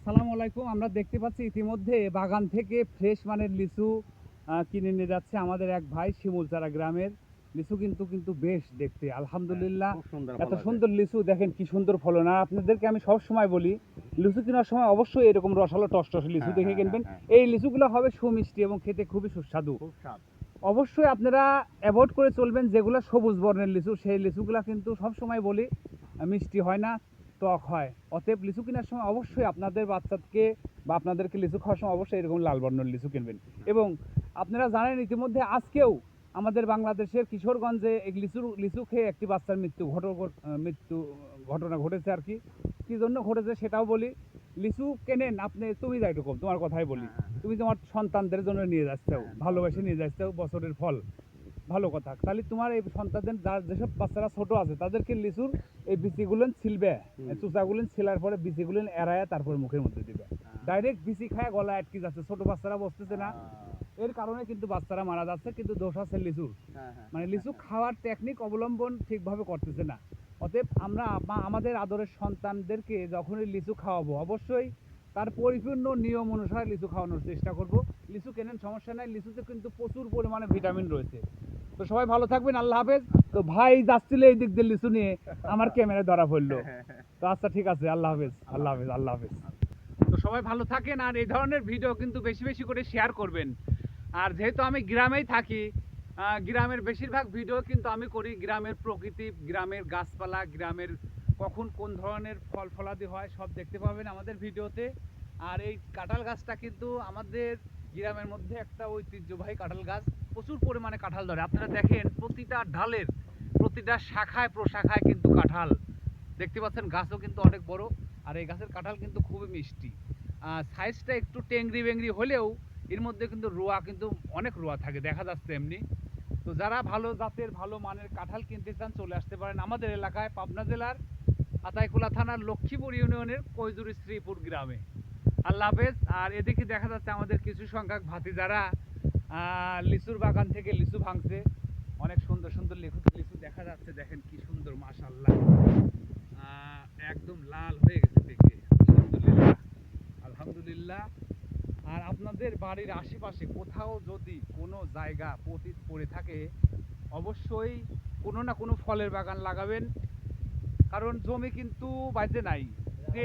আসসালামু আলাইকুম। আমরা দেখতে পাচ্ছি ইতিমধ্যে বাগান থেকে ফ্রেশ মানের লিচু কিনে নিয়ে যাচ্ছে আমাদের এক ভাই শিমুলচারা গ্রামের। লিচু কিন্তু বেশ দেখতে আলহামদুলিল্লাহ। খুব সুন্দর এত ফল আছে। সুন্দর লিচু দেখেন কি সুন্দর ফলন। আর আপনাদেরকে আমি সবসময় বলি লিচু কেনার সময় অবশ্যই এরকম রসালো টসটসে লিচু হ্যাঁ, দেখে হ্যাঁ, কিনবেন। হ্যাঁ, হ্যাঁ। এই লিচুগুলো হবে সুমিষ্টি এবং খেতে খুবই সুস্বাদু। খুব স্বাদ। অবশ্যই আপনারা অ্যাভয়েড করে চলবেন যেগুলো সবুজ বর্ণের লিচু, সেই লিচুগুলো কিন্তু সবসময় বলি মিষ্টি হয় না, টক হয়। অতএব লিচু কেনার সময় অবশ্যই আপনাদের বাচ্চাকে বা আপনাদেরকে লিচু খাওয়ার সময় অবশ্যই এরকম লাল বর্ণের লিচু কিনবেন। এবং আপনারা জানেন ইতিমধ্যে আজকেও আমাদের বাংলাদেশের কিশোরগঞ্জে এই লিচু খেয়ে একটি বাচ্চার মৃত্যু ঘটনা ঘটেছে আর কি। কী জন্য ঘটেছে সেটাও বলি। লিচু কেনেন আপনি, তুমি যাই রকম তোমার কথাই বলি, তুমি তোমার সন্তানদের জন্য নিয়ে যাচ্ছ, ভালোবেসে নিয়ে যাচ্ছ, বছরের ফল, ভালো কথা। তাহলে তোমার এই সন্তানদের যেসব বাচ্চারা ছোট আছে তাদেরকে লিচুর এই বিচিগুলো ছিলবে, চুচাগুলো ছিলার পরে বিচিগুলো এড়ায় তারপর মুখের মধ্যে দিবে। ডাইরেক্ট বিচি খায় গলা আটকে যাচ্ছে, ছোট বাচ্চারা বসতেছে না, এর কারণে কিন্তু বাচ্চারা মারা যাচ্ছে। কিন্তু দোষ আছে লিচুর, মানে লিচু খাওয়ার টেকনিক অবলম্বন ঠিকভাবে করতেছে না। অতএব আমরা আমাদের আদরের সন্তানদেরকে যখনই লিচু খাওয়াবো অবশ্যই তার পরিপূর্ণ নিয়ম অনুসারে লিচু খাওয়ানোর চেষ্টা করব। লিচু কেনেন, সমস্যা নাই, লিচুতে কিন্তু প্রচুর পরিমাণে ভিটামিন রয়েছে। তো সবাই ভালো থাকবেন, আল্লাহ হাফেজ। তো ভাই যাচ্ছিল এই দিক দিয়ে লিচু নিয়ে, আমার ক্যামেরায় ধরা পড়লো। তো আচ্ছা ঠিক আছে, আল্লাহ হাফেজ, আল্লাহ হাফেজ, আল্লাহ হাফেজ। তো সবাই ভালো থাকেন, আর এই ধরনের ভিডিও কিন্তু বেশি বেশি করে শেয়ার করবেন। আর যেহেতু আমি গ্রামেই থাকি, গ্রামের বেশিরভাগ ভিডিও কিন্তু আমি করি গ্রামের প্রকৃতি, গ্রামের গাছপালা, গ্রামের কখন কোন ধরনের ফল ফলাদি হয় সব দেখতে পাবেন আমাদের ভিডিওতে। আর এই কাঁঠাল গাছটা কিন্তু আমাদের গ্রামের মধ্যে একটা ঐতিহ্যবাহী কাঁঠাল গাছ, প্রচুর পরিমাণে কাঁঠাল ধরে। আপনারা দেখেন প্রতিটা ডালের, প্রতিটা শাখায় প্রশাখায় কিন্তু কাঁঠাল দেখতে পাচ্ছেন। গাছও কিন্তু অনেক বড়, আর এই গাছের কাঁঠাল কিন্তু খুবই মিষ্টি। সাইজটা একটু টেংরি বেংরি হলেও এর মধ্যে কিন্তু রোয়া কিন্তু অনেক রোয়া থাকে, দেখা যাচ্ছে এমনি। তো যারা ভালো জাতের ভালো মানের কাঁঠাল কিনতে চান চলে আসতে পারেন আমাদের এলাকায়, পাবনা জেলার আতাইকুলা থানার লক্ষ্মীপুর ইউনিয়নের কৈজুরি শ্রীপুর গ্রামে। আল্লাহ হাফেজ। আর এদিকে দেখা যাচ্ছে আমাদের কিছু সংখ্যক ভাতিজারা লিচুর বাগান থেকে লিচু ভাঙছে। অনেক সুন্দর সুন্দর লিচু দেখা যাচ্ছে, দেখেন কি সুন্দর, মাশাআল্লাহ। একদম লাল হয়ে গেছে দেখে, আলহামদুলিল্লাহ, আলহামদুলিল্লাহ। আর আপনাদের বাড়ির আশেপাশে কোথাও যদি কোনো জায়গা পতিত পড়ে থাকে অবশ্যই কোনো না কোনো ফলের বাগান লাগাবেন, কারণ জমি কিন্তু বাড়িতে নাই। যে